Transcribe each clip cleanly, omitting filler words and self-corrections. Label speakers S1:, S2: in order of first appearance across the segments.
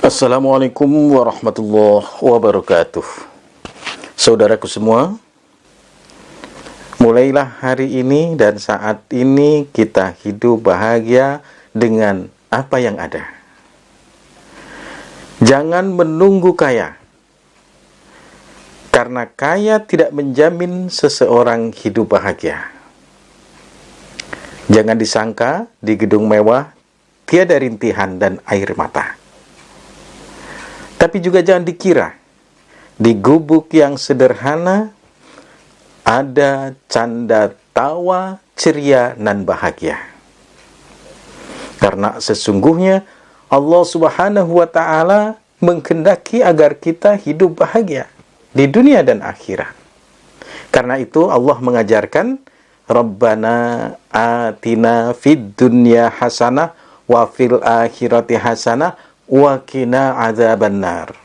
S1: Assalamualaikum warahmatullahi wabarakatuh. Saudaraku semua, mulailah hari ini dan saat ini kita hidup bahagia dengan apa yang ada. Jangan menunggu kaya, karena kaya tidak menjamin seseorang hidup bahagia. Jangan disangka di gedung mewah tiada rintihan dan air mata. Tapi juga jangan dikira di gubuk yang sederhana ada canda tawa, ceria, dan bahagia. Karena sesungguhnya Allah Subhanahu wa Ta'ala menghendaki agar kita hidup bahagia di dunia dan akhirat. Karena itu Allah mengajarkan, Rabbana atina fid dunya hasanah wa fil akhirati hasanah wa qina adzabannar.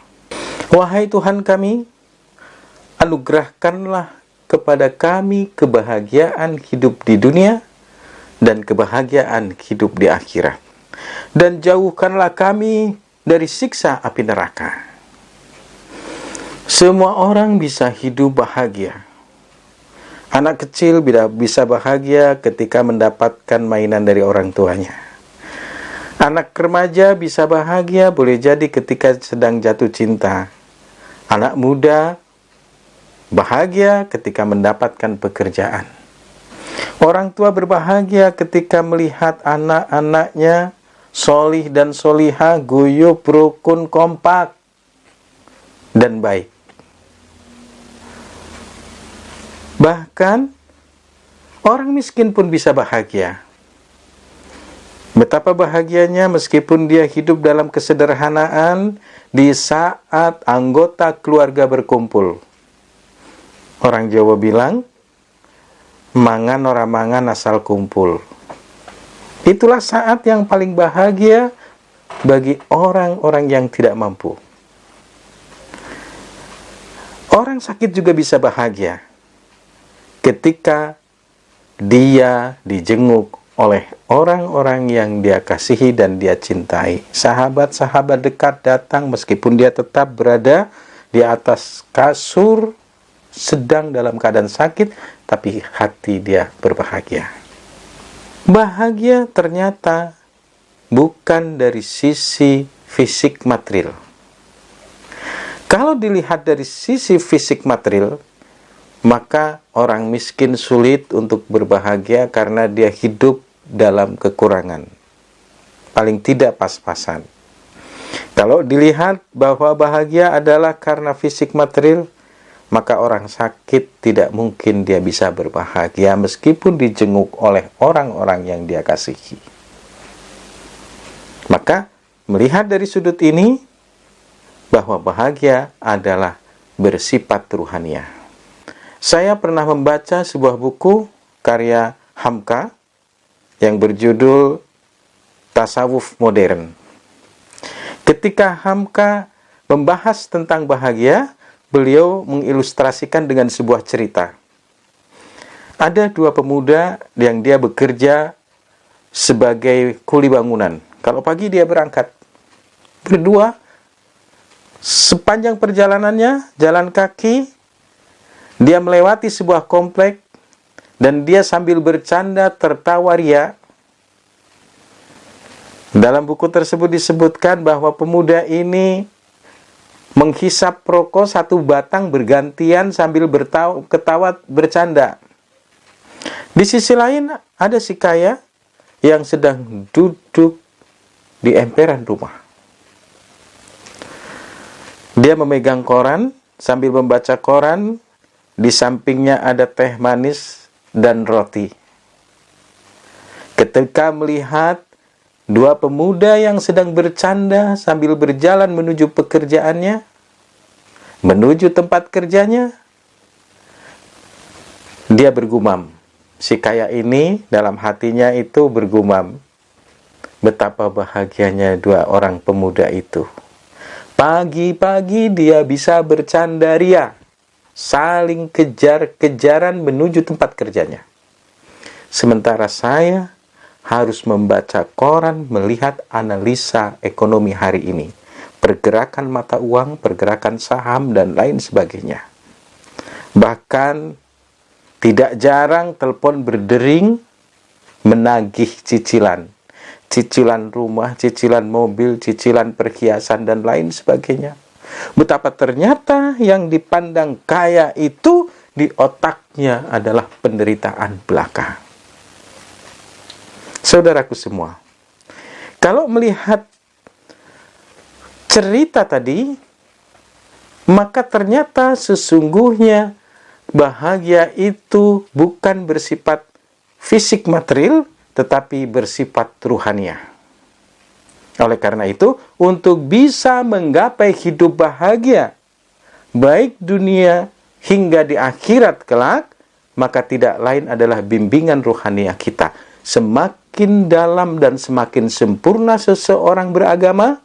S1: Wahai Tuhan kami, anugerahkanlah kepada kami kebahagiaan hidup di dunia dan kebahagiaan hidup di akhirat, dan jauhkanlah kami dari siksa api neraka. Semua orang bisa hidup bahagia. Anak kecil bisa bahagia ketika mendapatkan mainan dari orang tuanya. Anak remaja bisa bahagia boleh jadi ketika sedang jatuh cinta. Anak muda bahagia ketika mendapatkan pekerjaan. Orang tua berbahagia ketika melihat anak-anaknya solih dan solihah, guyup, rukun, kompak, dan baik. Bahkan orang miskin pun bisa bahagia. Betapa bahagianya meskipun dia hidup dalam kesederhanaan di saat anggota keluarga berkumpul. Orang Jawa bilang, mangan ora mangan asal kumpul. Itulah saat yang paling bahagia bagi orang-orang yang tidak mampu. Orang sakit juga bisa bahagia ketika dia dijenguk oleh orang-orang yang dia kasihi dan dia cintai. Sahabat-sahabat dekat datang meskipun dia tetap berada di atas kasur sedang dalam keadaan sakit, tapi hati dia berbahagia. Bahagia ternyata bukan dari sisi fisik material. Kalau dilihat dari sisi fisik material, maka orang miskin sulit untuk berbahagia karena dia hidup dalam kekurangan, paling tidak pas-pasan. Kalau dilihat bahwa bahagia adalah karena fisik material, maka orang sakit tidak mungkin dia bisa berbahagia meskipun dijenguk oleh orang-orang yang dia kasihi. Maka melihat dari sudut ini, bahwa bahagia adalah bersifat ruhaniah. Saya pernah membaca sebuah buku karya Hamka yang berjudul Tasawuf Modern. Ketika Hamka membahas tentang bahagia, beliau mengilustrasikan dengan sebuah cerita. Ada dua pemuda yang dia bekerja sebagai kuli bangunan. Kalau pagi dia berangkat berdua, sepanjang perjalanannya jalan kaki, dia melewati sebuah komplek dan dia sambil bercanda tertawa ria. Dalam buku tersebut disebutkan bahwa pemuda ini menghisap rokok satu batang bergantian sambil ketawa bercanda. Di sisi lain ada si kaya yang sedang duduk di emperan rumah. Dia memegang koran sambil membaca koran. Di sampingnya ada teh manis dan roti. Ketika melihat dua pemuda yang sedang bercanda sambil berjalan menuju pekerjaannya, menuju tempat kerjanya, dia bergumam. Si kaya ini dalam hatinya itu bergumam, betapa bahagianya dua orang pemuda itu. Pagi-pagi dia bisa bercanda ria, saling kejar-kejaran menuju tempat kerjanya. Sementara saya harus membaca koran, melihat analisa ekonomi hari ini. pergerakan mata uang, pergerakan saham, dan lain sebagainya. Bahkan tidak jarang telepon berdering menagih cicilan. Cicilan rumah, cicilan mobil, cicilan perhiasan, dan lain sebagainya. Betapa ternyata yang dipandang kaya itu di otaknya adalah penderitaan belaka. Saudaraku semua, kalau melihat cerita tadi, maka ternyata sesungguhnya bahagia itu bukan bersifat fisik material, tetapi bersifat ruhaniah. Oleh karena itu, untuk bisa menggapai hidup bahagia, baik dunia hingga di akhirat kelak, maka tidak lain adalah bimbingan ruhaniah kita. Semakin dalam dan semakin sempurna seseorang beragama,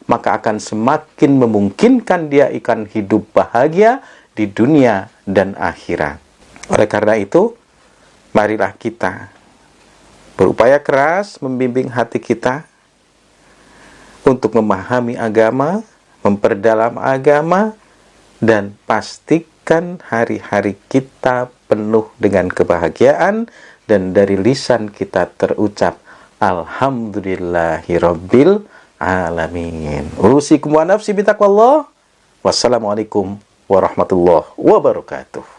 S1: maka akan semakin memungkinkan dia akan hidup bahagia di dunia dan akhirat. Oleh karena itu, marilah kita berupaya keras membimbing hati kita untuk memahami agama, memperdalam agama, dan pastikan hari-hari kita penuh dengan kebahagiaan, dan dari lisan kita terucap Alhamdulillahirabbil alamin. Usikum wa nafsi bitaqwallah. Wassalamualaikum warahmatullahi wabarakatuh.